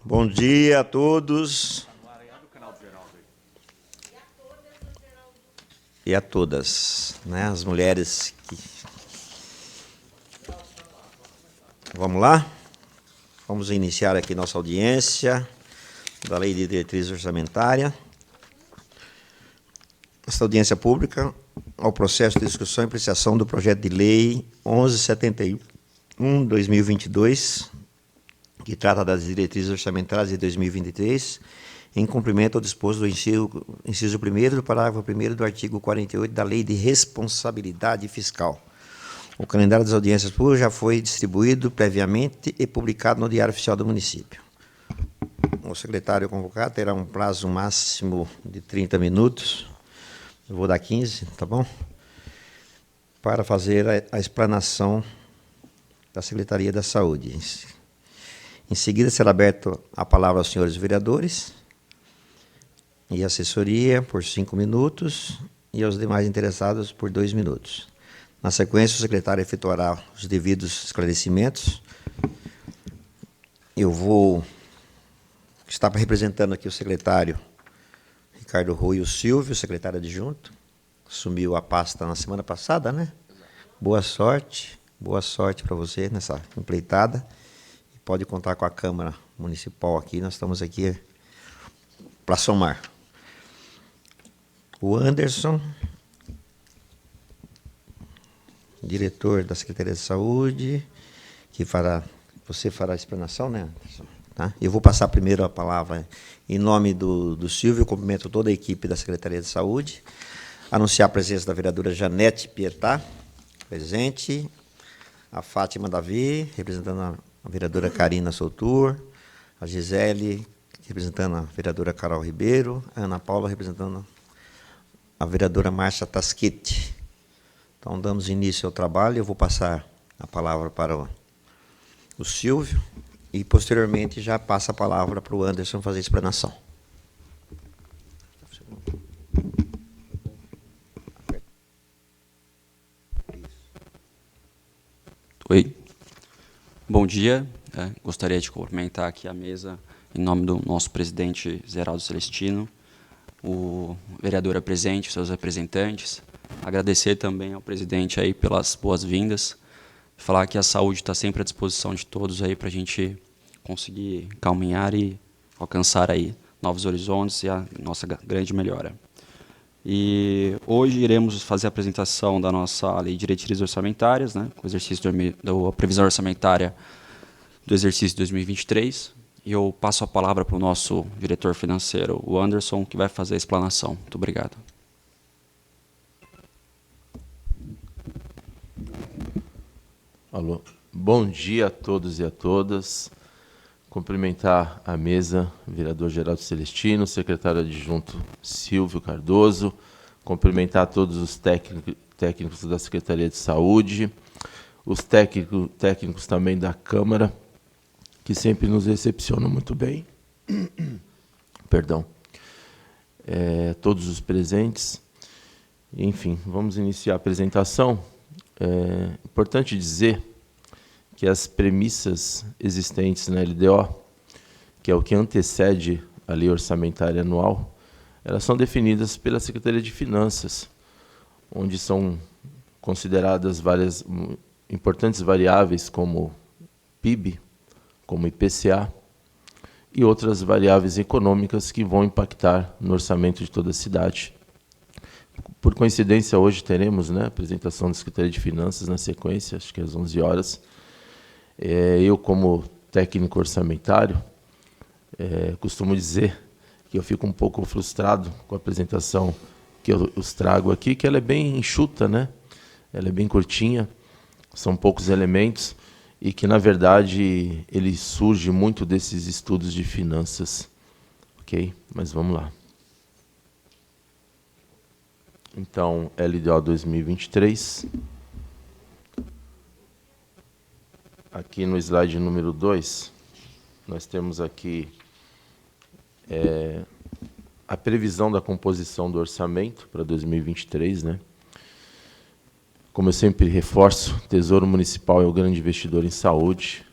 Bom dia a todos. E a todas, né? As mulheres que... Vamos lá? Vamos iniciar aqui nossa audiência da Lei de Diretriz Orçamentária. Esta audiência pública ao processo de discussão e apreciação do projeto de lei 1171/2022, que trata das diretrizes orçamentárias de 2023, em cumprimento ao disposto do inciso 1º do parágrafo 1º do artigo 48 da Lei de Responsabilidade Fiscal. O calendário das audiências públicas já foi distribuído previamente e publicado no Diário Oficial do Município. O secretário convocado terá um prazo máximo de 30 minutos, eu vou dar 15, tá bom? Para fazer a explanação da Secretaria da Saúde. Em seguida, será aberta a palavra aos senhores vereadores e assessoria por 5 minutos e aos demais interessados por 2 minutos. Na sequência, o secretário efetuará os devidos esclarecimentos. Eu vou estar representando aqui o secretário Ricardo Rui Silvio, secretário adjunto. Assumiu a pasta na semana passada, né? Boa sorte para você nessa empreitada. Pode contar com a Câmara Municipal aqui, nós estamos aqui para somar. O Anderson, diretor da Secretaria de Saúde, você fará a explanação, né, Anderson? Tá? Eu vou passar primeiro a palavra em nome do Silvio, cumprimento toda a equipe da Secretaria de Saúde, anunciar a presença da vereadora Janete Pietá, presente, a Fátima Davi, representando a vereadora Karina Soutur, a Gisele, representando a vereadora Carol Ribeiro, a Ana Paula, representando a vereadora Márcia Tasquete. Então, damos início ao trabalho. Eu vou passar a palavra para o Silvio e, posteriormente, já passa a palavra para o Anderson fazer a explanação. Oi. Bom dia. Gostaria de cumprimentar aqui a mesa em nome do nosso presidente Zeraldo Celestino, o vereador presente, seus representantes. Agradecer também ao presidente aí pelas boas-vindas. Falar que a saúde está sempre à disposição de todos aí para a gente conseguir caminhar e alcançar aí novos horizontes e a nossa grande melhora. E hoje iremos fazer a apresentação da nossa Lei de Diretrizes Orçamentárias, né, com o exercício da previsão orçamentária do exercício 2023. E eu passo a palavra para o nosso diretor financeiro, o Anderson, que vai fazer a explanação. Muito obrigado. Alô. Bom dia a todos e a todas. Cumprimentar a mesa, o vereador Geraldo Celestino, secretário adjunto Silvio Cardoso, cumprimentar todos os técnicos da Secretaria de Saúde, os técnicos também da Câmara, que sempre nos recepcionam muito bem. Perdão. Todos os presentes. Enfim, vamos iniciar a apresentação. É importante dizer que as premissas existentes na LDO, que é o que antecede a Lei Orçamentária Anual, elas são definidas pela Secretaria de Finanças, onde são consideradas várias importantes variáveis como PIB, como IPCA, e outras variáveis econômicas que vão impactar no orçamento de toda a cidade. Por coincidência, hoje teremos, né, a apresentação da Secretaria de Finanças na sequência, acho que às 11 horas. Eu, como técnico orçamentário, costumo dizer que eu fico um pouco frustrado com a apresentação que eu os trago aqui, que ela é bem enxuta, né? Ela é bem curtinha, são poucos elementos, e que, na verdade, ele surge muito desses estudos de finanças. Ok? Mas vamos lá. Então, LDO 2023. Aqui no slide número 2, nós temos aqui a previsão da composição do orçamento para 2023, né? Como eu sempre reforço, o Tesouro Municipal é o grande investidor em saúde.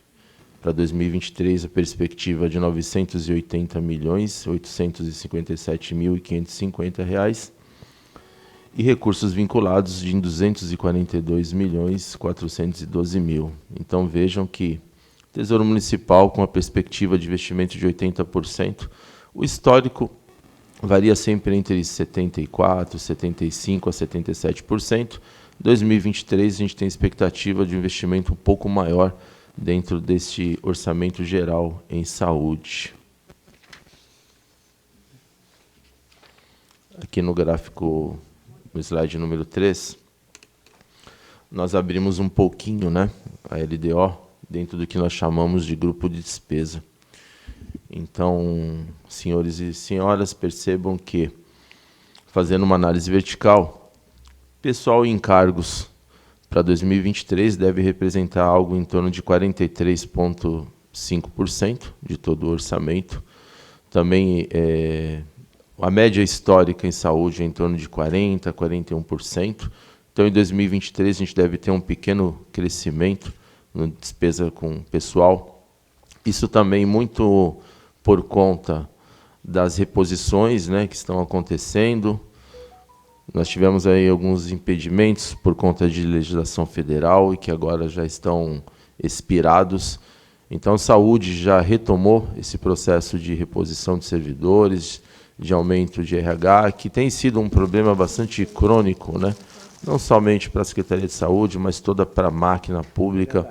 Para 2023, a perspectiva é de R$ 980.857.550 reais. E recursos vinculados de R$ 242.412.000. Então, vejam que Tesouro Municipal, com a perspectiva de investimento de 80%, o histórico varia sempre entre 74%, 75% a 77%. Em 2023, a gente tem expectativa de um investimento um pouco maior dentro deste orçamento geral em saúde. Aqui no gráfico, no slide número 3, nós abrimos um pouquinho, né, a LDO dentro do que nós chamamos de grupo de despesa. Então, senhores e senhoras, percebam que, fazendo uma análise vertical, pessoal e encargos para 2023 deve representar algo em torno de 43,5% de todo o orçamento. Também a média histórica em saúde é em torno de 40%, 41%. Então, em 2023, a gente deve ter um pequeno crescimento na despesa com pessoal. Isso também muito por conta das reposições, né, que estão acontecendo. Nós tivemos aí alguns impedimentos por conta de legislação federal e que agora já estão expirados. Então, a saúde já retomou esse processo de reposição de servidores, de aumento de RH, que tem sido um problema bastante crônico, né? Não somente para a Secretaria de Saúde, mas toda para a máquina pública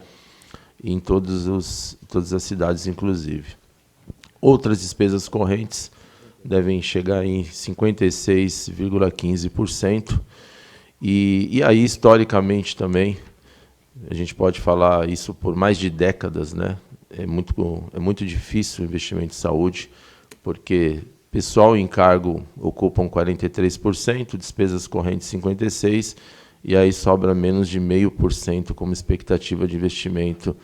e em todas as cidades, inclusive. Outras despesas correntes devem chegar em 56,15%. E aí, historicamente, também, a gente pode falar isso por mais de décadas, né? É muito difícil o investimento em saúde, porque pessoal e encargo ocupam 43%, despesas correntes 56%, e aí sobra menos de 0,5% como expectativa de investimento.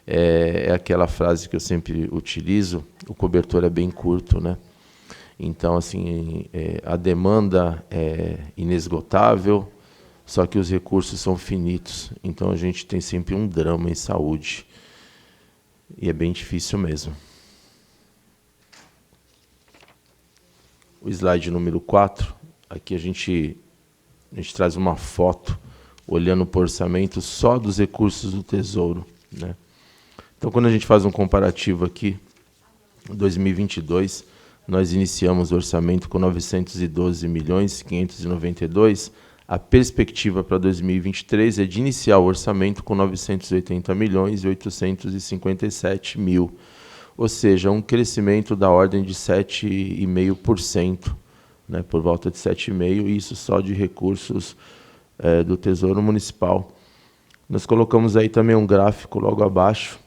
É aquela frase que eu sempre utilizo: o cobertor é bem curto, né? Então, assim, a demanda é inesgotável, só que os recursos são finitos. Então, a gente tem sempre um drama em saúde. E é bem difícil mesmo. O slide número 4, aqui a gente traz uma foto olhando para o orçamento só dos recursos do Tesouro, né? Então, quando a gente faz um comparativo aqui, em 2022, nós iniciamos o orçamento com 912.592.000. A perspectiva para 2023 é de iniciar o orçamento com 980.857.000. Ou seja, um crescimento da ordem de 7,5%, né, por volta de 7,5%, e isso só de recursos do Tesouro Municipal. Nós colocamos aí também um gráfico logo abaixo,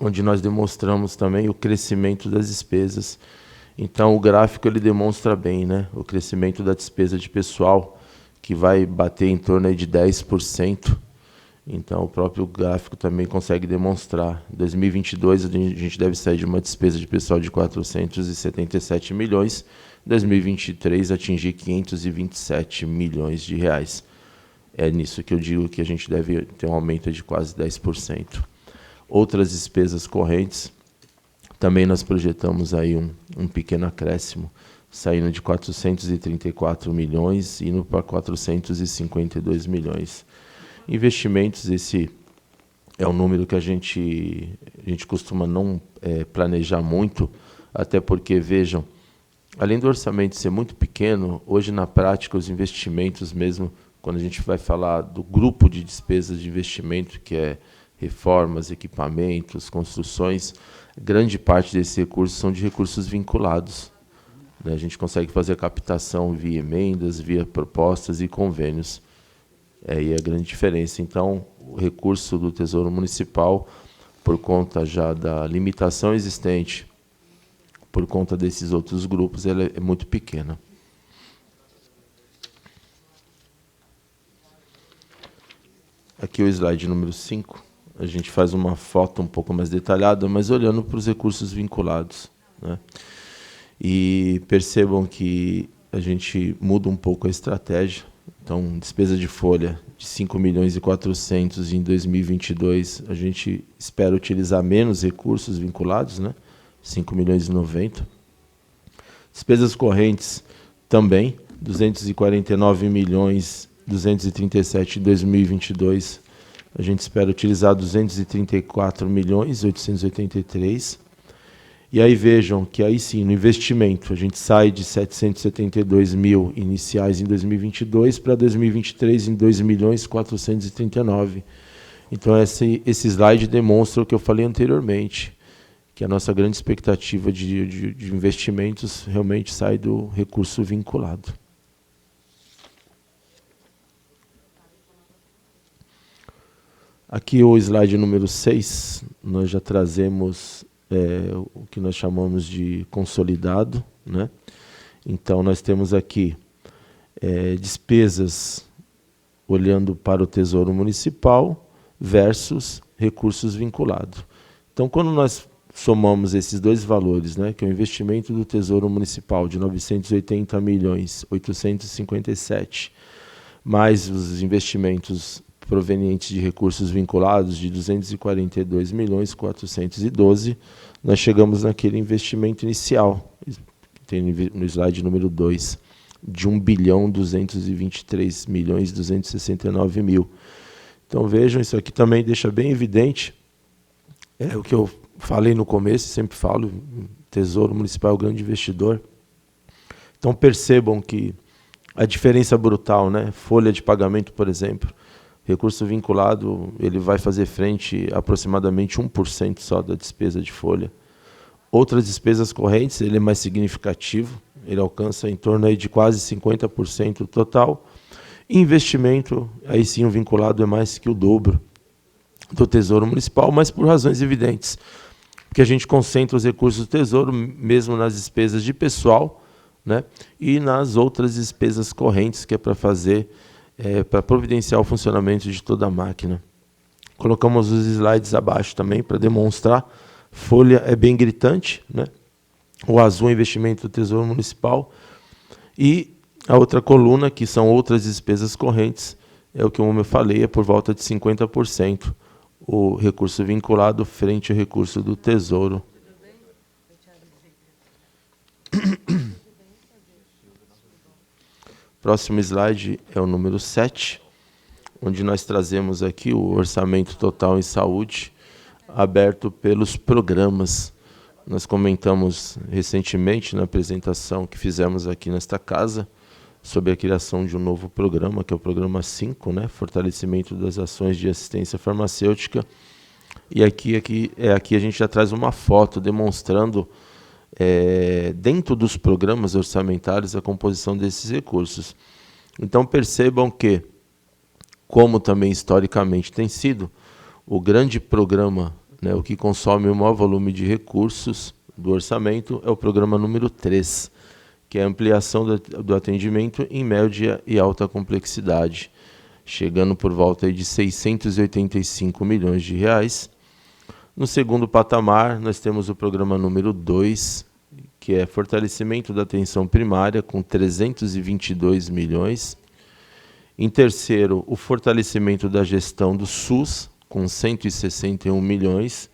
onde nós demonstramos também o crescimento das despesas. Então, o gráfico ele demonstra bem, né, o crescimento da despesa de pessoal, que vai bater em torno aí de 10%. Então, o próprio gráfico também consegue demonstrar. Em 2022, a gente deve sair de uma despesa de pessoal de 477 milhões, em 2023, atingir 527 milhões de reais. É nisso que eu digo que a gente deve ter um aumento de quase 10%. Outras despesas correntes, também nós projetamos aí um pequeno acréscimo, saindo de 434 milhões e indo para 452 milhões. Investimentos, esse é um número que a gente costuma não planejar muito, até porque, vejam, além do orçamento ser muito pequeno, hoje, na prática, os investimentos mesmo, quando a gente vai falar do grupo de despesas de investimento, que é reformas, equipamentos, construções, grande parte desses recursos são de recursos vinculados. A gente consegue fazer a captação via emendas, via propostas e convênios. Aí é a grande diferença. Então, o recurso do Tesouro Municipal, por conta já da limitação existente, por conta desses outros grupos, ela é muito pequena. Aqui o slide número 5, a gente faz uma foto um pouco mais detalhada, mas olhando para os recursos vinculados, né? E percebam que a gente muda um pouco a estratégia. Então, despesa de folha de 5.400.000 em 2022, a gente espera utilizar menos recursos vinculados, né? 5.090.000. Despesas correntes também, 249.237.000 em 2022. A gente espera utilizar 234.883.000. E aí vejam que aí sim, no investimento, a gente sai de 772.000 iniciais em 2022 para 2023 em 2.439.000. Então esse slide demonstra o que eu falei anteriormente, que a nossa grande expectativa de investimentos realmente sai do recurso vinculado. Aqui o slide número 6, nós já trazemos o que nós chamamos de consolidado, né? Então, nós temos aqui despesas olhando para o Tesouro Municipal versus recursos vinculados. Então, quando nós somamos esses dois valores, né, que é o investimento do Tesouro Municipal de 980.857, mais os investimentos provenientes de recursos vinculados de 242.412.000, nós chegamos naquele investimento inicial, que tem no slide número 2, de 1.223.269.000. Então vejam, isso aqui também deixa bem evidente o que eu falei no começo, sempre falo, o Tesouro Municipal é o grande investidor. Então percebam que a diferença brutal, né? Folha de pagamento, por exemplo, recurso vinculado, ele vai fazer frente a aproximadamente 1% só da despesa de folha. Outras despesas correntes, ele é mais significativo, ele alcança em torno aí de quase 50% do total. Investimento, aí sim o vinculado é mais que o dobro do Tesouro Municipal, mas por razões evidentes, porque a gente concentra os recursos do Tesouro mesmo nas despesas de pessoal, né, e nas outras despesas correntes, que é para fazer para providenciar o funcionamento de toda a máquina. Colocamos os slides abaixo também para demonstrar. Folha é bem gritante, né? O azul é investimento do Tesouro Municipal. E a outra coluna, que são outras despesas correntes, é o que eu falei, é por volta de 50%. O recurso vinculado frente ao recurso do Tesouro. Próximo slide é o número 7, onde nós trazemos aqui o orçamento total em saúde, aberto pelos programas. Nós comentamos recentemente na apresentação que fizemos aqui nesta casa, sobre a criação de um novo programa, que é o programa 5, né, fortalecimento das ações de assistência farmacêutica. E aqui a gente já traz uma foto demonstrando dentro dos programas orçamentários a composição desses recursos. Então percebam que, como também historicamente tem sido, o grande programa, né, o que consome o maior volume de recursos do orçamento é o programa número 3, que é a ampliação do atendimento em média e alta complexidade, chegando por volta aí de 685 milhões de reais. No segundo patamar, nós temos o programa número 2, que é fortalecimento da atenção primária, com 322 milhões. Em terceiro, o fortalecimento da gestão do SUS, com 161 milhões.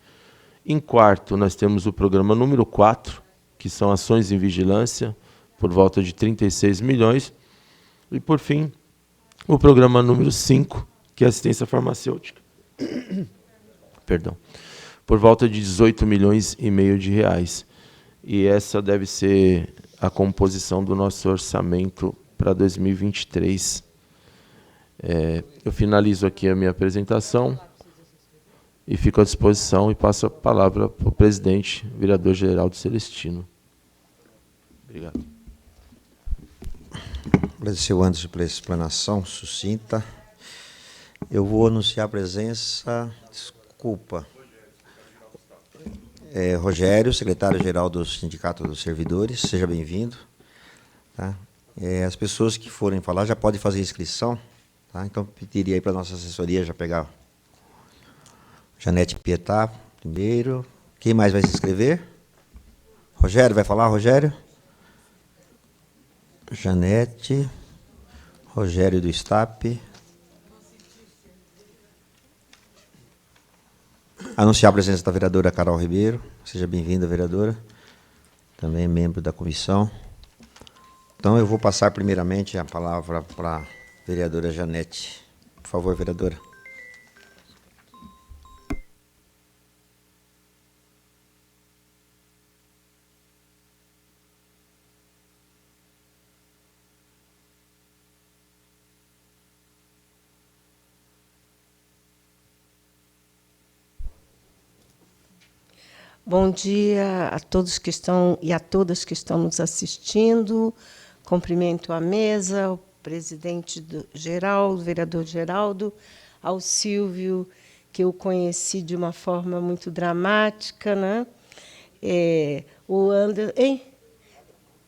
Em quarto, nós temos o programa número 4, que são ações em vigilância, por volta de 36 milhões. E, por fim, o programa número 5, que é assistência farmacêutica. Perdão. Por volta de 18 milhões e meio de reais. E essa deve ser a composição do nosso orçamento para 2023. Eu finalizo aqui a minha apresentação e fico à disposição e passo a palavra para o presidente, vereador Geraldo Celestino. Obrigado. Agradecer o Anderson pela explanação sucinta. Eu vou anunciar a presença... Desculpa. Rogério, secretário-geral do Sindicato dos Servidores, seja bem-vindo. Tá? As pessoas que forem falar já podem fazer inscrição. Tá? Então, pediria aí para a nossa assessoria já pegar Janete Pietá primeiro. Quem mais vai se inscrever? Rogério, vai falar, Rogério? Janete, Rogério do Stape. Anunciar a presença da vereadora Carol Ribeiro. Seja bem-vinda, vereadora. Também membro da comissão. Então, eu vou passar primeiramente a palavra para a vereadora Janete. Por favor, vereadora. Bom dia a todos que estão e a todas que estão nos assistindo. Cumprimento a mesa, o presidente geral, o vereador Geraldo, ao Silvio, que eu conheci de uma forma muito dramática, né? O Anderson. Hein?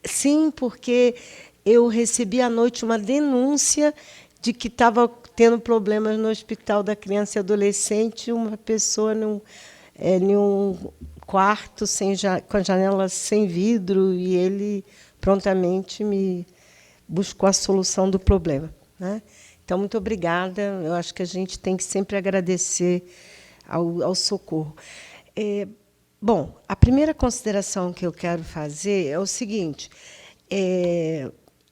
Sim, porque eu recebi à noite uma denúncia de que estava tendo problemas no Hospital da Criança e Adolescente, uma pessoa em um quarto com a janela sem vidro, e ele prontamente me buscou a solução do problema, né? Então, muito obrigada. Eu acho que a gente tem que sempre agradecer ao socorro. Bom, a primeira consideração que eu quero fazer é o seguinte: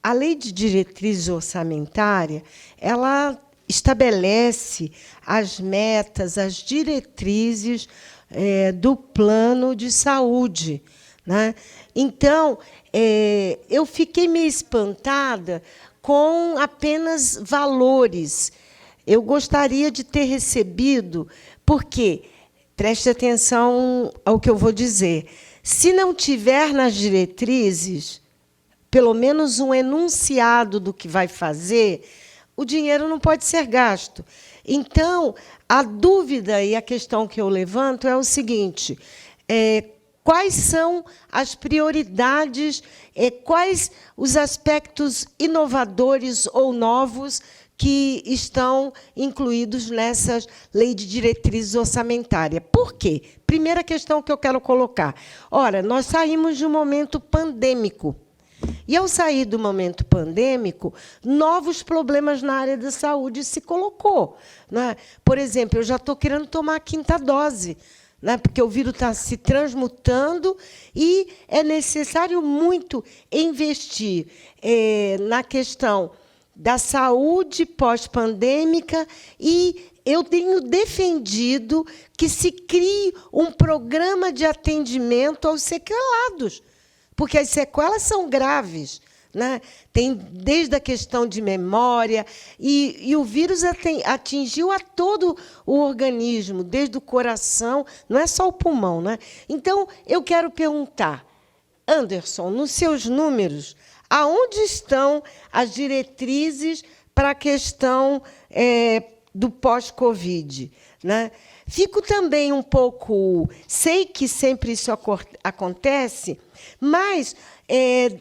a Lei de Diretriz Orçamentária, ela estabelece as metas, as diretrizes do plano de saúde, né? Então, eu fiquei meio espantada com apenas valores. Eu gostaria de ter recebido, porque, preste atenção ao que eu vou dizer, se não tiver nas diretrizes, pelo menos um enunciado do que vai fazer, o dinheiro não pode ser gasto. Então, a dúvida e a questão que eu levanto é o seguinte: quais são as prioridades, quais os aspectos inovadores ou novos que estão incluídos nessa lei de diretrizes orçamentárias? Por quê? Primeira questão que eu quero colocar. Ora, nós saímos de um momento pandêmico. E, ao sair do momento pandêmico, novos problemas na área da saúde se colocou, né? Por exemplo, eu já estou querendo tomar a 5ª dose, né? Porque o vírus está se transmutando e é necessário muito investir na questão da saúde pós-pandêmica, e eu tenho defendido que se crie um programa de atendimento aos sequelados, porque as sequelas são graves, né? Tem desde a questão de memória, e o vírus atingiu a todo o organismo, desde o coração, não é só o pulmão, né? Então, eu quero perguntar, Anderson, nos seus números, aonde estão as diretrizes para a questão do pós-Covid, né? Fico também um pouco... Sei que sempre isso acontece, mas,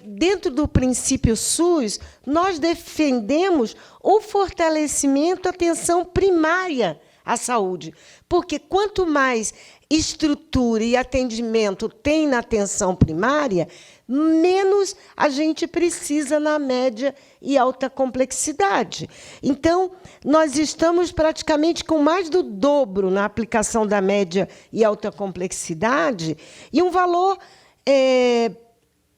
dentro do princípio SUS, nós defendemos o fortalecimento da atenção primária à saúde, porque quanto mais estrutura e atendimento tem na atenção primária, menos a gente precisa na média e alta complexidade. Então, nós estamos praticamente com mais do dobro na aplicação da média e alta complexidade, e um valor...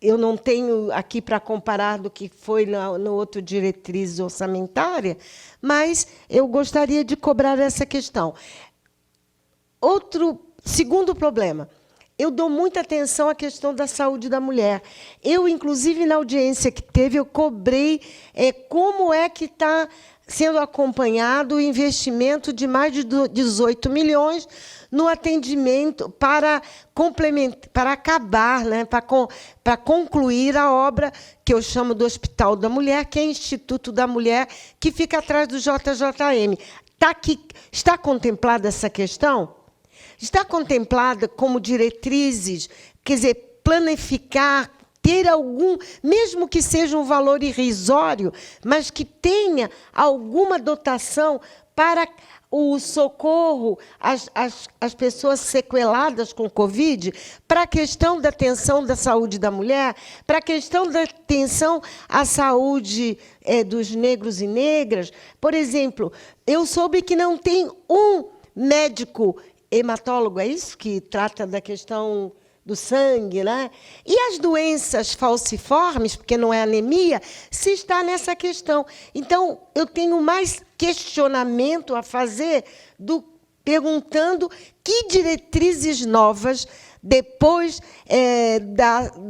eu não tenho aqui para comparar do que foi no outro diretriz orçamentária, mas eu gostaria de cobrar essa questão. Segundo problema, eu dou muita atenção à questão da saúde da mulher. Eu, inclusive, na audiência que teve, eu cobrei como é que está sendo acompanhado o investimento de mais de 18 milhões no atendimento para acabar, né, para concluir a obra que eu chamo do Hospital da Mulher, que é o Instituto da Mulher, que fica atrás do JJM. Está contemplada essa questão? Está contemplada como diretrizes, quer dizer, planificar, ter algum, mesmo que seja um valor irrisório, mas que tenha alguma dotação para o socorro às pessoas sequeladas com Covid, para a questão da atenção da saúde da mulher, para a questão da atenção à saúde dos negros e negras. Por exemplo, eu soube que não tem um médico hematólogo, é isso que trata da questão do sangue, né? E as doenças falciformes, porque não é anemia, se está nessa questão. Então, eu tenho mais questionamento a fazer perguntando que diretrizes novas, depois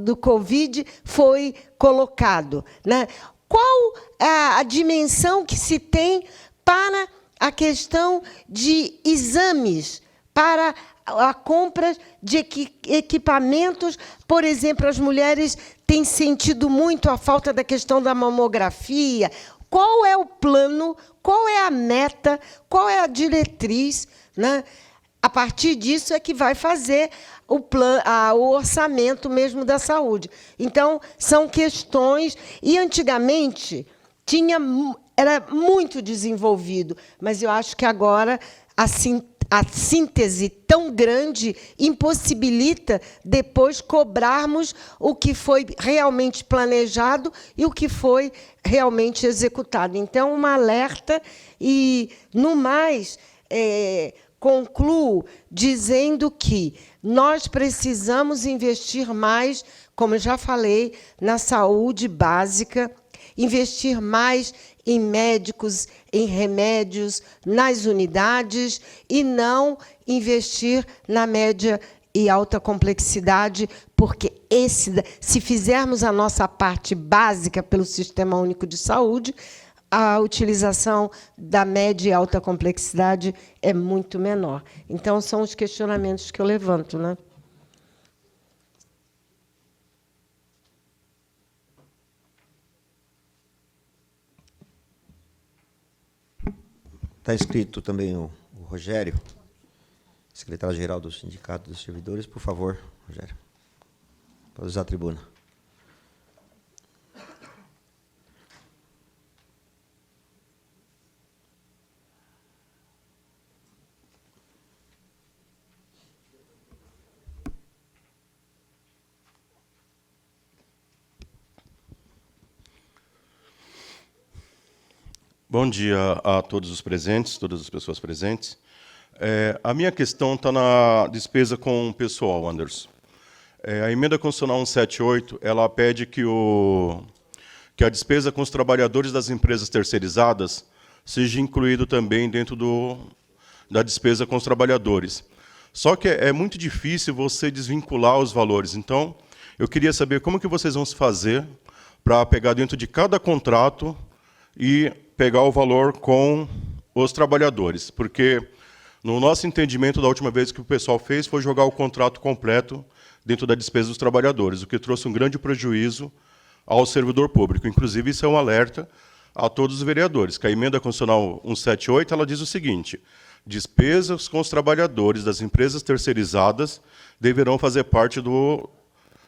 do Covid, foi colocado, né? Qual a dimensão que se tem para a questão de exames, para a compra de equipamentos? Por exemplo, as mulheres têm sentido muito a falta da questão da mamografia. Qual é o plano, qual é a meta, qual é a diretriz, né? A partir disso é que vai fazer o orçamento mesmo da saúde. Então, são questões... E, antigamente, era muito desenvolvido, mas eu acho que agora, assim, a síntese tão grande impossibilita depois cobrarmos o que foi realmente planejado e o que foi realmente executado. Então, um alerta e, no mais, concluo dizendo que nós precisamos investir mais, como eu já falei, na saúde básica, investir mais em médicos, em remédios, nas unidades, e não investir na média e alta complexidade, porque se fizermos a nossa parte básica pelo Sistema Único de Saúde, a utilização da média e alta complexidade é muito menor. Então, são os questionamentos que eu levanto, né? Está escrito também o Rogério, secretário-geral do Sindicato dos Servidores. Por favor, Rogério, pode usar a tribuna. Bom dia a todos os presentes, todas as pessoas presentes. A minha questão está na despesa com o pessoal, Anderson. A emenda constitucional 178, ela pede que a despesa com os trabalhadores das empresas terceirizadas seja incluído também dentro da despesa com os trabalhadores. Só que é muito difícil você desvincular os valores. Então, eu queria saber como que vocês vão se fazer para pegar dentro de cada contrato e pegar o valor com os trabalhadores, porque no nosso entendimento da última vez que o pessoal fez foi jogar o contrato completo dentro da despesa dos trabalhadores, o que trouxe um grande prejuízo ao servidor público. Inclusive, isso é um alerta a todos os vereadores, que a emenda constitucional 178 ela diz o seguinte: despesas com os trabalhadores das empresas terceirizadas deverão fazer parte do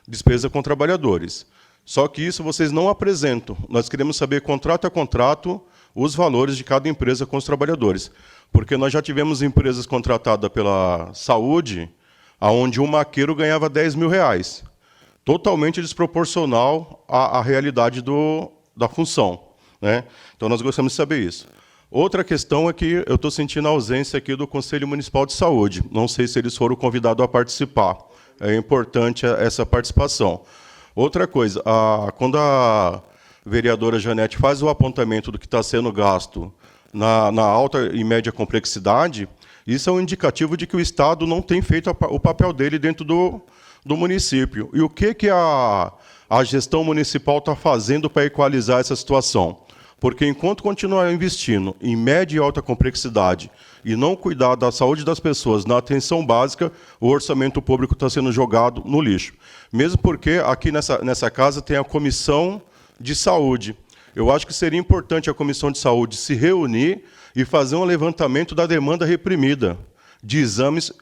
despesa com trabalhadores. Só que isso vocês não apresentam. Nós queremos saber, contrato a contrato, os valores de cada empresa com os trabalhadores. Porque nós já tivemos empresas contratadas pela saúde, onde um maqueiro ganhava R$10 mil, totalmente desproporcional à realidade da função, né? Então, nós gostaríamos de saber isso. Outra questão é que eu estou sentindo a ausência aqui do Conselho Municipal de Saúde. Não sei se eles foram convidados a participar. É importante essa participação. Outra coisa, quando a vereadora Janete faz o apontamento do que está sendo gasto na alta e média complexidade, isso é um indicativo de que o Estado não tem feito o papel dele dentro do município. E o que a gestão municipal está fazendo para equalizar essa situação? Porque enquanto continuar investindo em média e alta complexidade e não cuidar da saúde das pessoas na atenção básica, o orçamento público está sendo jogado no lixo. Mesmo porque aqui nessa casa tem a Comissão de Saúde. Eu acho que seria importante a Comissão de Saúde se reunir e fazer um levantamento da demanda reprimida de exames,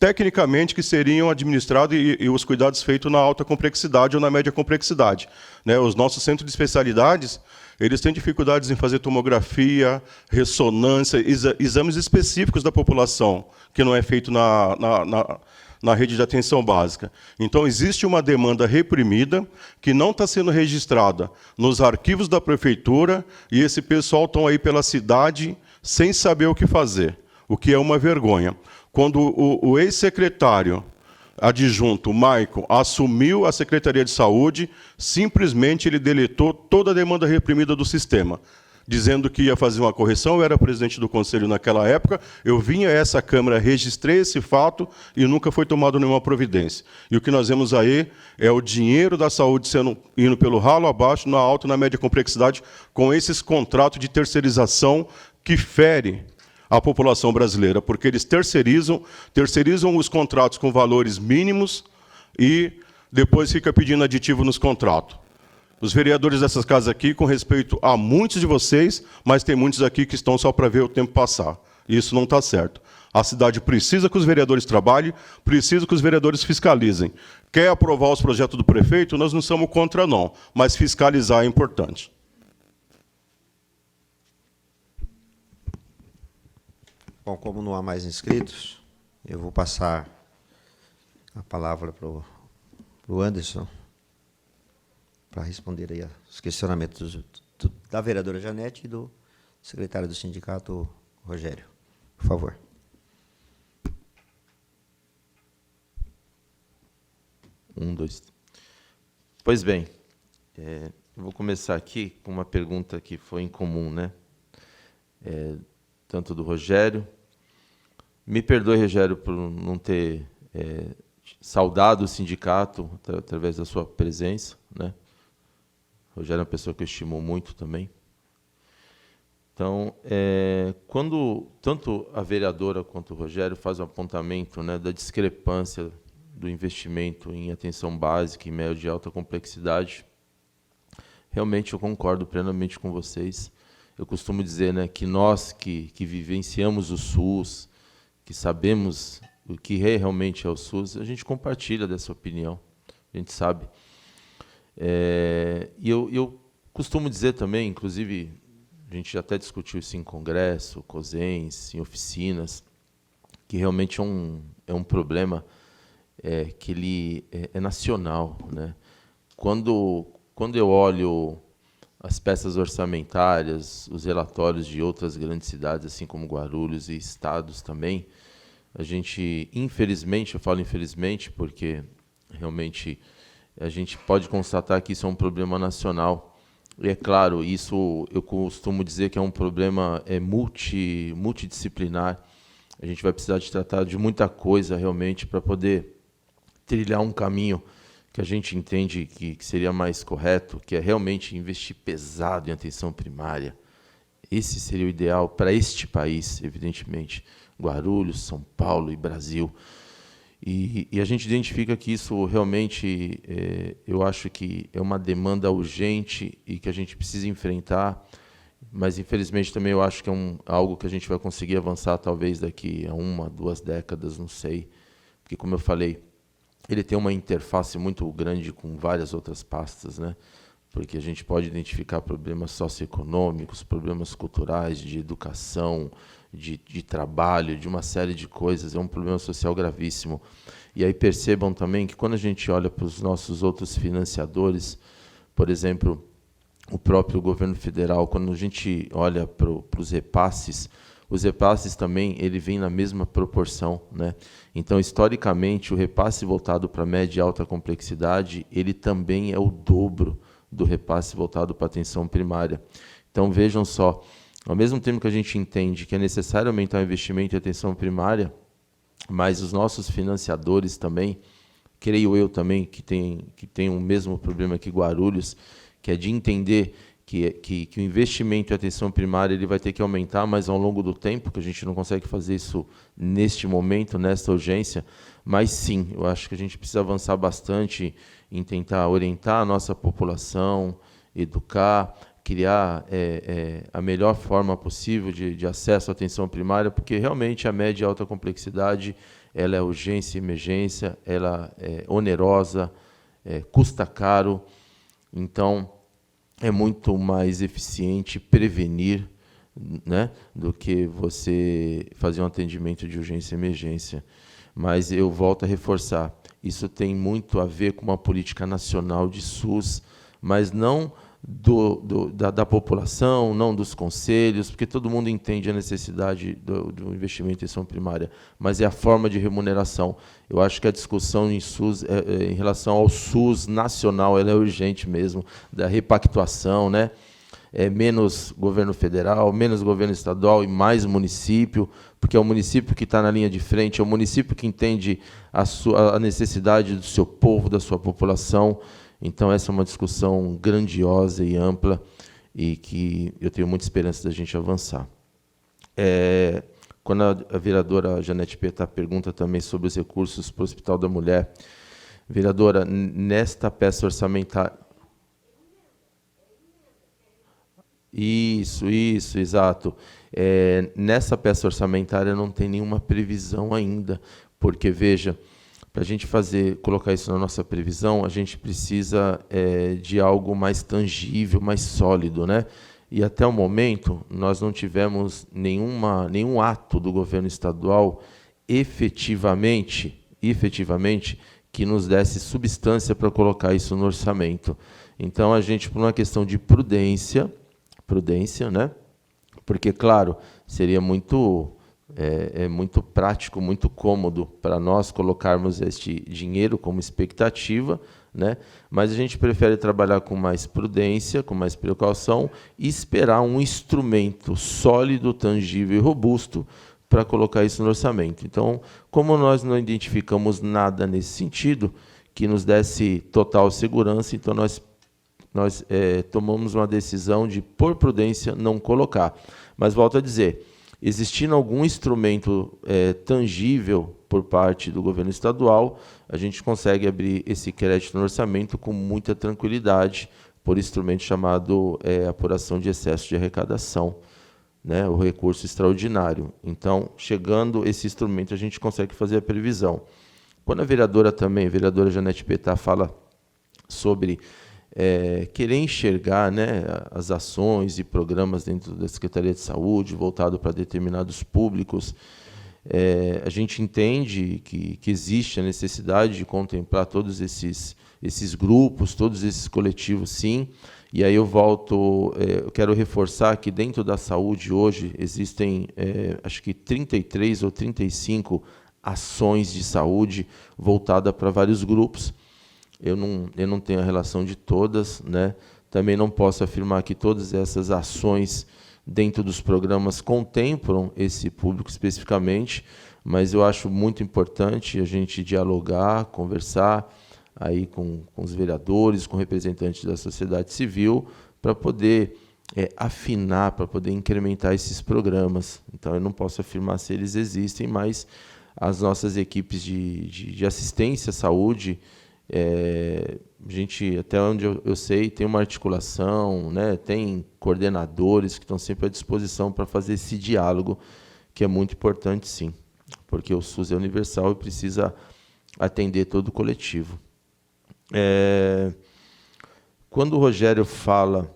tecnicamente, que seriam administrados e os cuidados feitos na alta complexidade ou na média complexidade, né? Os nossos centros de especialidades, Eles têm dificuldades em fazer tomografia, ressonância, exames específicos da população, que não é feito na rede de atenção básica. Então, existe uma demanda reprimida que não está sendo registrada nos arquivos da prefeitura, e esse pessoal estão aí pela cidade sem saber o que fazer, o que é uma vergonha. Quando o ex-secretário adjunto, Maicon, assumiu a Secretaria de Saúde, simplesmente ele deletou toda a demanda reprimida do sistema, dizendo que ia fazer uma correção. Eu era presidente do conselho naquela época, eu vinha a essa Câmara, registrei esse fato e nunca foi tomado nenhuma providência. E o que nós vemos aí é o dinheiro da saúde indo pelo ralo abaixo, na alta e na média complexidade, com esses contratos de terceirização que fere a população brasileira, porque eles terceirizam os contratos com valores mínimos e depois fica pedindo aditivo nos contratos. Os vereadores dessas casas aqui, com respeito a muitos de vocês, mas tem muitos aqui que estão só para ver o tempo passar. Isso não está certo. A cidade precisa que os vereadores trabalhem, precisa que os vereadores fiscalizem. Quer aprovar os projetos do prefeito? Nós não somos contra, não, mas fiscalizar é importante. Bom, como não há mais inscritos, eu vou passar a palavra para o Anderson, para responder aí os questionamentos da vereadora Janete e do secretário do sindicato, Rogério. Por favor. Pois bem, eu vou começar aqui com uma pergunta que foi em comum, né? Tanto do Rogério. Me perdoe, Rogério, por não ter saudado o sindicato através da sua presença, né? Rogério é uma pessoa que eu estimo muito também. Então, quando tanto a vereadora quanto o Rogério fazem um apontamento, né, da discrepância do investimento em atenção básica, em média e alta complexidade, realmente eu concordo plenamente com vocês. Eu costumo dizer, né, que nós que vivenciamos o SUS, que sabemos o que realmente é o SUS, a gente compartilha dessa opinião, a gente sabe. E eu costumo dizer também, inclusive, a gente já até discutiu isso em congresso, COSENS, em oficinas, que realmente é um problema que ele é nacional, né? Quando eu olho as peças orçamentárias, os relatórios de outras grandes cidades, assim como Guarulhos e estados também, a gente, infelizmente, eu falo infelizmente porque realmente a gente pode constatar que isso é um problema nacional. E, é claro, isso eu costumo dizer que é um problema multidisciplinar. A gente vai precisar de tratar de muita coisa realmente para poder trilhar um caminho que a gente entende que seria mais correto, que é realmente investir pesado em atenção primária. Esse seria o ideal para este país, evidentemente, Guarulhos, São Paulo e Brasil. E a gente identifica que isso realmente, eu acho que é uma demanda urgente e que a gente precisa enfrentar, mas, infelizmente, também eu acho que é algo que a gente vai conseguir avançar talvez daqui a 1, 2 décadas, não sei, porque, como eu falei, ele tem uma interface muito grande com várias outras pastas, né? Porque a gente pode identificar problemas socioeconômicos, problemas culturais, de educação, de trabalho, de uma série de coisas. É um problema social gravíssimo. E aí percebam também que, quando a gente olha para os nossos outros financiadores, por exemplo, o próprio governo federal, quando a gente olha para os repasses, os repasses também ele vem na mesma proporção, né? Então, historicamente, o repasse voltado para média e alta complexidade, ele também é o dobro do repasse voltado para a atenção primária. Então, vejam só, ao mesmo tempo que a gente entende que é necessário aumentar o investimento em atenção primária, mas os nossos financiadores também, creio eu também, que tem o mesmo problema que Guarulhos, que é de entender que o investimento em atenção primária ele vai ter que aumentar, mas ao longo do tempo, que a gente não consegue fazer isso neste momento, nesta urgência, mas sim, eu acho que a gente precisa avançar bastante em tentar orientar a nossa população, educar, criar a melhor forma possível de acesso à atenção primária, porque realmente a média e alta complexidade ela é urgência e emergência, ela é onerosa, custa caro. Então, é muito mais eficiente prevenir, né, do que você fazer um atendimento de urgência e emergência. Mas eu volto a reforçar, isso tem muito a ver com uma política nacional de SUS, mas não da população, não dos conselhos, porque todo mundo entende a necessidade do investimento em atenção primária, mas é a forma de remuneração. Eu acho que a discussão em SUS, em relação ao SUS nacional, ela é urgente mesmo, da repactuação, né? Menos governo federal, menos governo estadual e mais município, porque é o município que está na linha de frente, é o município que entende a necessidade do seu povo, da sua população. Então, essa é uma discussão grandiosa e ampla e que eu tenho muita esperança da gente avançar. Quando a vereadora Janete Pietá pergunta também sobre os recursos para o Hospital da Mulher, vereadora, nesta peça orçamentária... Isso, exato. Nessa peça orçamentária não tem nenhuma previsão ainda, porque, veja, para a gente colocar isso na nossa previsão, a gente precisa de algo mais tangível, mais sólido, né? E até o momento nós não tivemos nenhum ato do governo estadual efetivamente que nos desse substância para colocar isso no orçamento. Então a gente, por uma questão de prudência, né? Porque, claro, seria muito prático, muito cômodo para nós colocarmos este dinheiro como expectativa, né? Mas a gente prefere trabalhar com mais prudência, com mais precaução e esperar um instrumento sólido, tangível e robusto para colocar isso no orçamento. Então, como nós não identificamos nada nesse sentido, que nos desse total segurança, então nós tomamos uma decisão de, por prudência, não colocar. Mas, volto a dizer, existindo algum instrumento tangível por parte do governo estadual, a gente consegue abrir esse crédito no orçamento com muita tranquilidade, por instrumento chamado apuração de excesso de arrecadação, né, o recurso extraordinário. Então, chegando esse instrumento, a gente consegue fazer a previsão. Quando a vereadora Janete Pietá, fala sobre querer enxergar, né, as ações e programas dentro da Secretaria de Saúde, voltado para determinados públicos, a gente entende que existe a necessidade de contemplar todos esses grupos, todos esses coletivos, sim. E aí eu quero reforçar que dentro da saúde hoje existem, acho que 33 ou 35 ações de saúde voltadas para vários grupos. Eu não tenho a relação de todas, né? Também não posso afirmar que todas essas ações dentro dos programas contemplam esse público especificamente, mas eu acho muito importante a gente dialogar, conversar aí com os vereadores, com representantes da sociedade civil, para poder afinar, para poder incrementar esses programas. Então, eu não posso afirmar se eles existem, mas as nossas equipes de assistência à saúde, a gente, até onde eu sei, tem uma articulação, né, tem coordenadores que estão sempre à disposição para fazer esse diálogo, que é muito importante, sim, porque o SUS é universal e precisa atender todo o coletivo. Quando o Rogério fala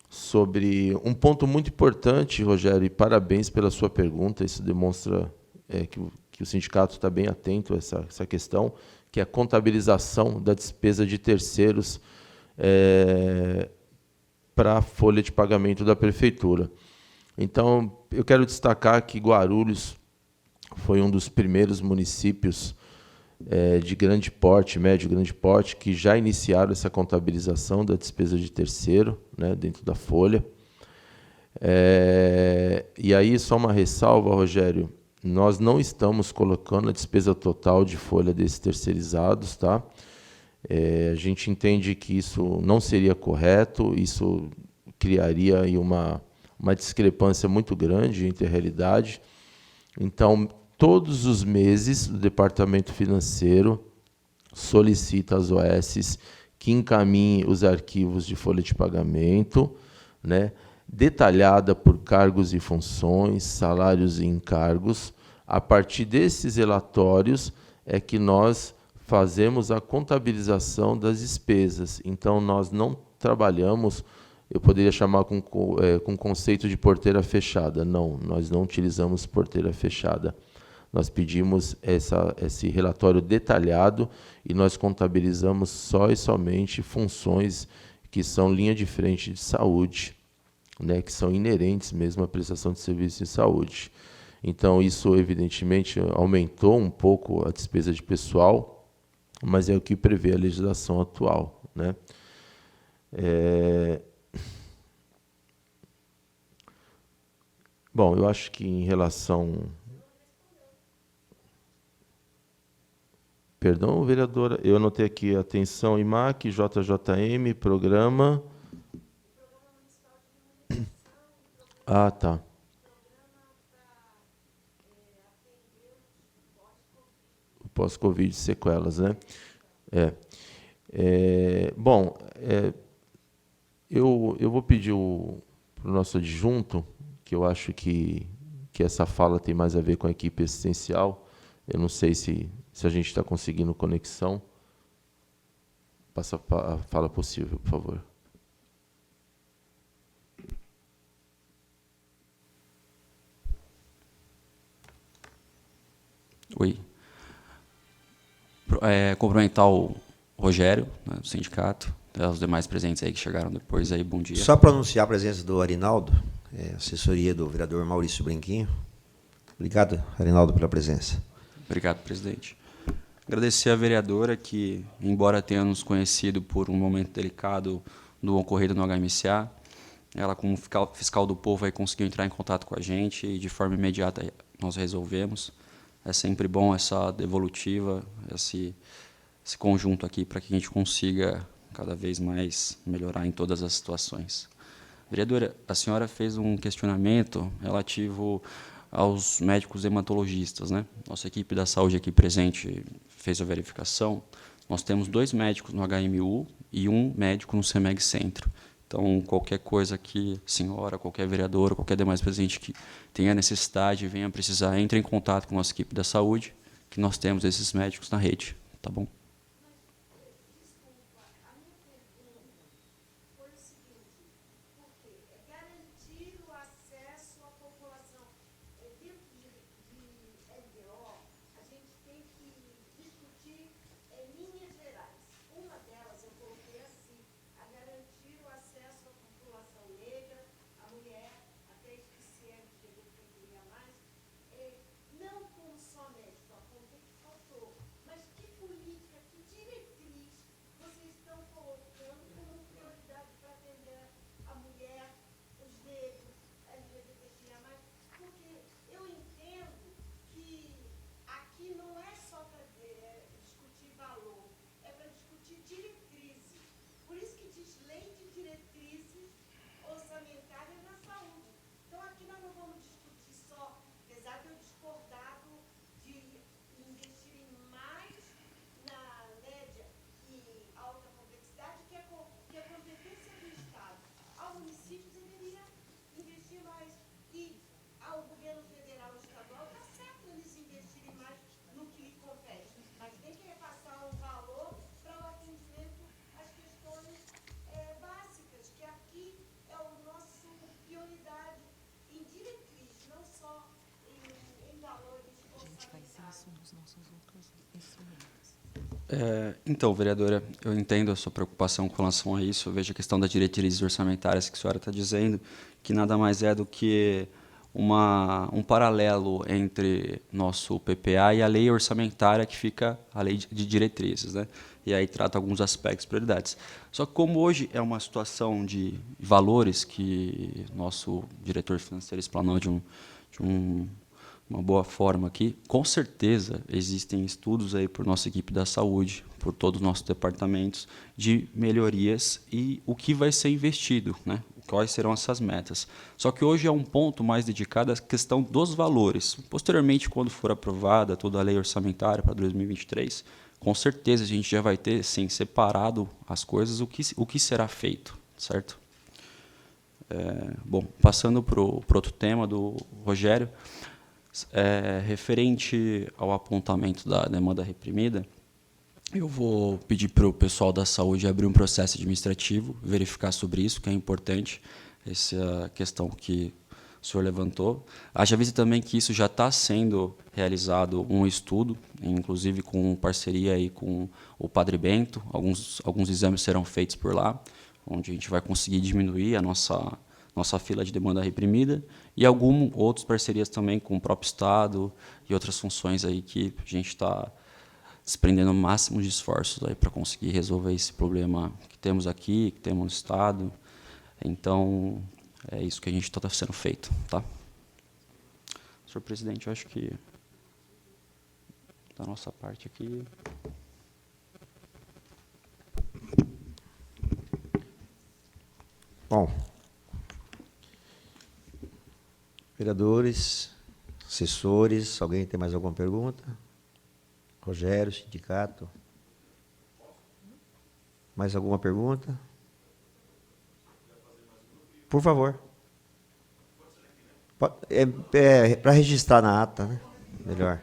sobre um ponto muito importante, Rogério, e parabéns pela sua pergunta, isso demonstra que o sindicato está bem atento a essa questão, que é a contabilização da despesa de terceiros para a folha de pagamento da prefeitura. Então, eu quero destacar que Guarulhos foi um dos primeiros municípios de grande porte, médio e grande porte, que já iniciaram essa contabilização da despesa de terceiro, né, dentro da folha. E aí, só uma ressalva, Rogério, nós não estamos colocando a despesa total de folha desses terceirizados, tá? A gente entende que isso não seria correto, isso criaria aí uma discrepância muito grande entre a realidade. Então, todos os meses, o Departamento Financeiro solicita às OS que encaminhe os arquivos de folha de pagamento, né, detalhada por cargos e funções, salários e encargos. A partir desses relatórios é que nós fazemos a contabilização das despesas. Então, nós não trabalhamos eu poderia chamar com conceito de porteira fechada. Não, nós não utilizamos porteira fechada. Nós pedimos esse relatório detalhado e nós contabilizamos só e somente funções que são linha de frente de saúde, né, que são inerentes mesmo à prestação de serviço de saúde. Então, isso, evidentemente, aumentou um pouco a despesa de pessoal, mas é o que prevê a legislação atual, né? Bom, eu acho que em relação... Perdão, vereadora, eu anotei aqui atenção IMAC, JJM, programa... Ah, tá. O pós-Covid, sequelas, né? Bom, eu vou pedir para o nosso adjunto, que eu acho que essa fala tem mais a ver com a equipe assistencial. Eu não sei se a gente está conseguindo conexão. Passa a fala possível, por favor. Oi. Cumprimentar o Rogério, né, do sindicato, os demais presentes aí que chegaram depois. Aí, bom dia. Só para anunciar a presença do Arinaldo, assessoria do vereador Maurício Brinquinho. Obrigado, Arinaldo, pela presença. Obrigado, presidente. Agradecer à vereadora que, embora tenha nos conhecido por um momento delicado do ocorrido no HMCA, ela, como fiscal do povo, aí conseguiu entrar em contato com a gente e, de forma imediata, nós resolvemos. É sempre bom essa devolutiva, esse conjunto aqui, para que a gente consiga cada vez mais melhorar em todas as situações. Vereadora, a senhora fez um questionamento relativo aos médicos hematologistas, né? Nossa equipe da saúde aqui presente fez a verificação. Nós temos 2 médicos no HMU e 1 médico no CEMEG Centro. Então, qualquer coisa que a senhora, qualquer vereador, qualquer demais presente que tenha necessidade, venha precisar, entre em contato com a nossa equipe da saúde, que nós temos esses médicos na rede, tá bom? Então, vereadora, eu entendo a sua preocupação com relação a isso. Eu vejo a questão das diretrizes orçamentárias que a senhora está dizendo, que nada mais é do que um paralelo entre nosso PPA e a lei orçamentária, que fica a lei de diretrizes, né? E aí trata alguns aspectos, prioridades. Só que como hoje é uma situação de valores que nosso diretor financeiro explanou de uma boa forma aqui, com certeza existem estudos aí por nossa equipe da saúde, por todos os nossos departamentos, de melhorias e o que vai ser investido, né? Quais serão essas metas. Só que hoje é um ponto mais dedicado à questão dos valores. Posteriormente, quando for aprovada toda a lei orçamentária para 2023, com certeza a gente já vai ter, sim, separado as coisas, o que será feito, certo? Bom, passando para o outro tema do Rogério, referente ao apontamento da demanda reprimida, Eu vou pedir para o pessoal da saúde abrir um processo administrativo, verificar sobre isso, que é importante, essa questão que o senhor levantou. Haja vista também que isso já está sendo realizado um estudo, inclusive com parceria aí com o Padre Bento. Alguns exames serão feitos por lá, onde a gente vai conseguir diminuir a nossa fila de demanda reprimida, e outras parcerias também com o próprio Estado e outras funções aí que a gente está desprendendo o máximo de esforços para conseguir resolver esse problema que temos aqui, que temos no Estado. Então, é isso que a gente está sendo feito. Tá? Senhor presidente, eu acho que da nossa parte aqui... Bom, vereadores, assessores, alguém tem mais alguma pergunta? Rogério, sindicato. Mais alguma pergunta? Por favor. Para registrar na ata, né? Melhor.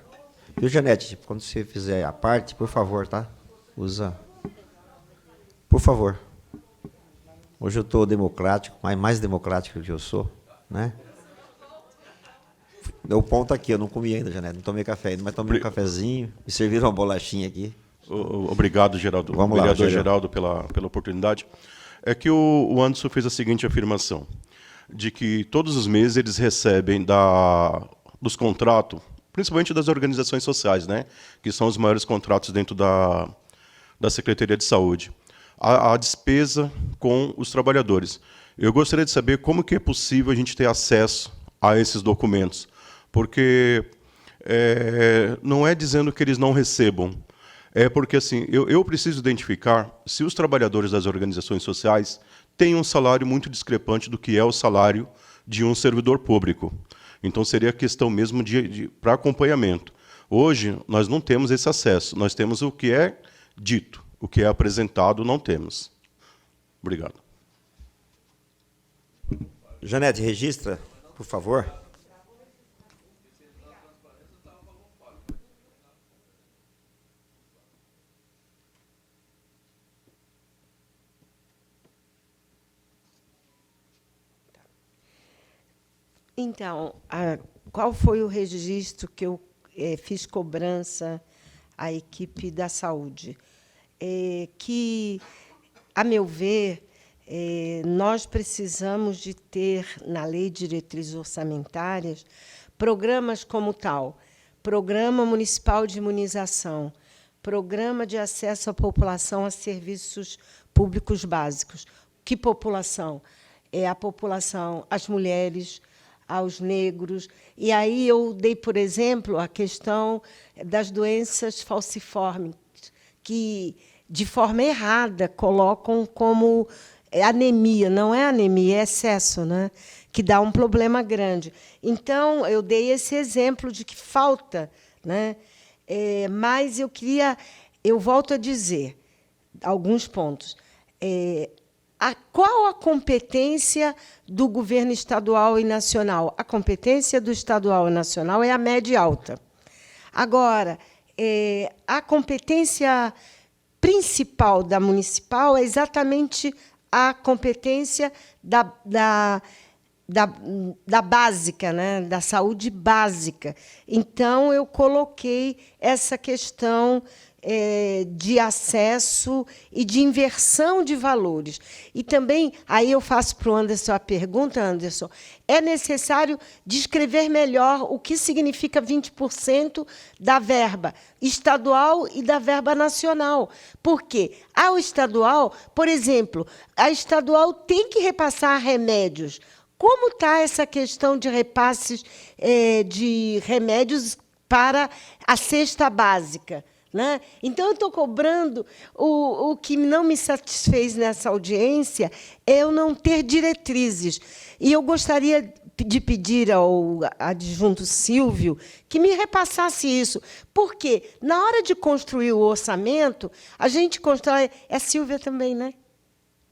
Viu, Janete? Quando você fizer a parte, por favor, tá? Usa. Por favor. Hoje eu estou democrático, mas mais democrático do que eu sou, né? O pão está aqui, eu não comi ainda, Janete, não tomei café ainda, mas tomei um cafezinho, me serviram uma bolachinha aqui. Obrigado, Geraldo. Vamos lá, vereador Geraldo, pela oportunidade. É que o Anderson fez a seguinte afirmação, de que todos os meses eles recebem dos contratos, principalmente das organizações sociais, né, que são os maiores contratos dentro da Secretaria de Saúde, a despesa com os trabalhadores. Eu gostaria de saber como que é possível a gente ter acesso a esses documentos, porque não é dizendo que eles não recebam, é porque assim, eu preciso identificar se os trabalhadores das organizações sociais têm um salário muito discrepante do que é o salário de um servidor público. Então, seria questão mesmo para acompanhamento. Hoje, nós não temos esse acesso, nós temos o que é dito, o que é apresentado, não temos. Obrigado. Janete, registra, por favor. Então, qual foi o registro que eu fiz cobrança à equipe da saúde? Que, a meu ver, nós precisamos de ter, na Lei de Diretrizes Orçamentárias, programas como tal, Programa Municipal de Imunização, Programa de Acesso à População a Serviços Públicos Básicos. Que população? É a população, as mulheres, aos negros. E aí eu dei, por exemplo, a questão das doenças falciformes, que, de forma errada, colocam como anemia. Não é anemia, é excesso, né? Que dá um problema grande. Então, eu dei esse exemplo de que falta, né? Mas eu volto a dizer alguns pontos. Qual a competência do governo estadual e nacional? A competência do estadual e nacional é a média e alta. Agora, a competência principal da municipal é exatamente a competência da básica, né? Da saúde básica. Então, eu coloquei essa questão de acesso e de inversão de valores. E também, aí eu faço para o Anderson a pergunta, Anderson, é necessário descrever melhor o que significa 20% da verba estadual e da verba nacional. Por quê? O estadual, por exemplo, a estadual tem que repassar remédios. Como está essa questão de repasses de remédios para a cesta básica? Né? Então, eu estou cobrando. O que não me satisfez nessa audiência é eu não ter diretrizes. E eu gostaria de pedir ao adjunto Silvio que me repassasse isso. Porque, na hora de construir o orçamento, a gente constrói... É Silvia também, né?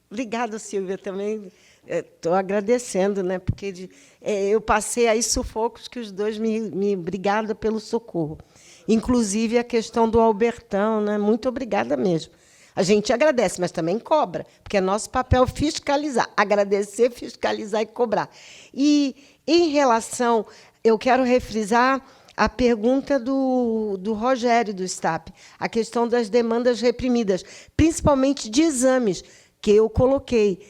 Obrigada, Silvia, também. Estou agradecendo, né? Porque eu passei aí sufocos que os dois obrigada pelo socorro. Inclusive a questão do Albertão, né? Muito obrigada mesmo. A gente agradece, mas também cobra, porque é nosso papel fiscalizar, agradecer, fiscalizar e cobrar. E, em relação, eu quero refrisar a pergunta do Rogério, do STAP, a questão das demandas reprimidas, principalmente de exames, que eu coloquei.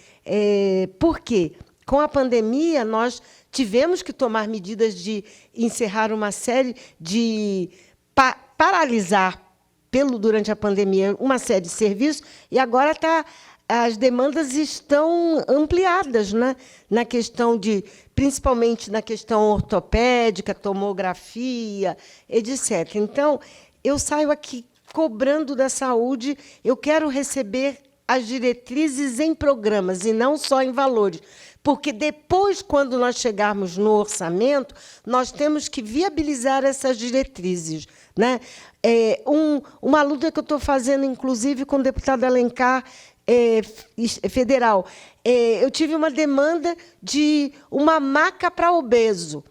Por quê? Com a pandemia, nós tivemos que tomar medidas de encerrar uma série de paralisar durante a pandemia uma série de serviços, e agora as demandas estão ampliadas, né? Na questão principalmente na questão ortopédica, tomografia, etc. Então, eu saio aqui cobrando da saúde, eu quero receber as diretrizes em programas e não só em valores. Porque depois, quando nós chegarmos no orçamento, nós temos que viabilizar essas diretrizes, né? Uma luta que eu estou fazendo, inclusive, com o deputado Alencar, federal. Eu tive uma demanda de uma maca para obeso.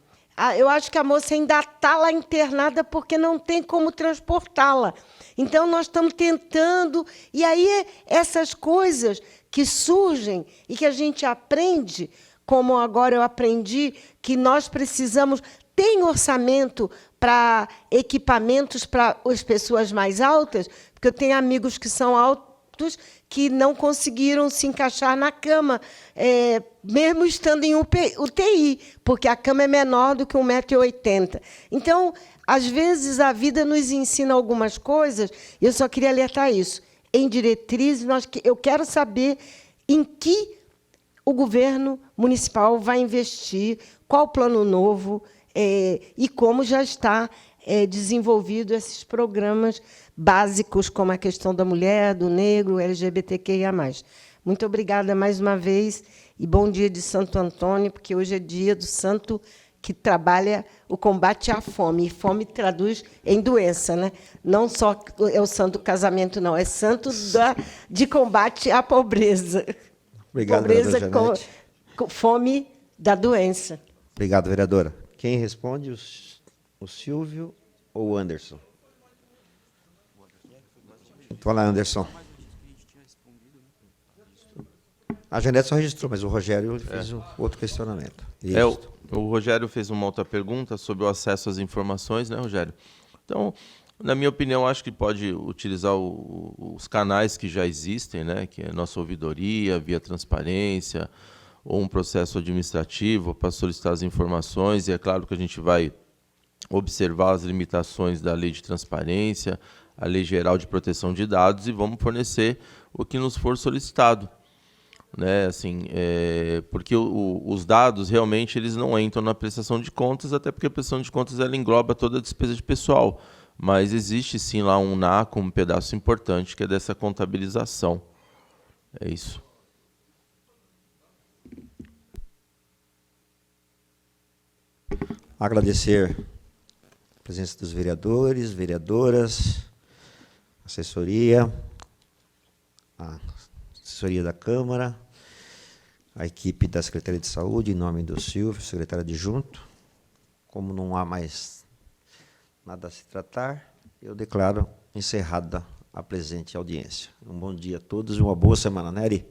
Eu acho que a moça ainda está lá internada porque não tem como transportá-la. Então, nós estamos tentando. E aí, essas coisas que surgem e que a gente aprende, como agora eu aprendi, que nós precisamos. Tem orçamento para equipamentos para as pessoas mais altas, porque eu tenho amigos que são altos que não conseguiram se encaixar na cama, mesmo estando em UTI, porque a cama é menor do que 1,80 m. Então, às vezes, a vida nos ensina algumas coisas, e eu só queria alertar isso. Em diretrizes, eu quero saber em que o governo municipal vai investir, qual o plano novo, e como já está desenvolvido esses programas básicos, como a questão da mulher, do negro, LGBTQIA+. Muito obrigada mais uma vez, e bom dia de Santo Antônio, porque hoje é dia do santo que trabalha o combate à fome, e fome traduz em doença, né? Não só é o santo do casamento, não, é santo de combate à pobreza. Obrigado, pobreza vereadora Janete. com fome da doença. Obrigado, vereadora. Quem responde, o Silvio ou o Anderson? Então, lá, Anderson. A Janete só registrou, mas o Rogério fez um outro questionamento. O Rogério fez uma outra pergunta sobre o acesso às informações, né, Rogério? Então, na minha opinião, acho que pode utilizar os canais que já existem, né, que é a nossa ouvidoria, via transparência, ou um processo administrativo para solicitar as informações, e é claro que a gente vai observar as limitações da Lei de Transparência, a Lei Geral de Proteção de Dados, e vamos fornecer o que nos for solicitado. Né, assim, porque os dados realmente eles não entram na prestação de contas, até porque a prestação de contas ela engloba toda a despesa de pessoal, mas existe sim lá um NACO, um pedaço importante que é dessa contabilização. É isso. Agradecer a presença dos vereadores, vereadoras, assessoria, a assessoria da Câmara, a equipe da Secretaria de Saúde, em nome do Silvio, secretário adjunto. Como não há mais nada a se tratar, eu declaro encerrada a presente audiência. Um bom dia a todos e uma boa semana, Nery.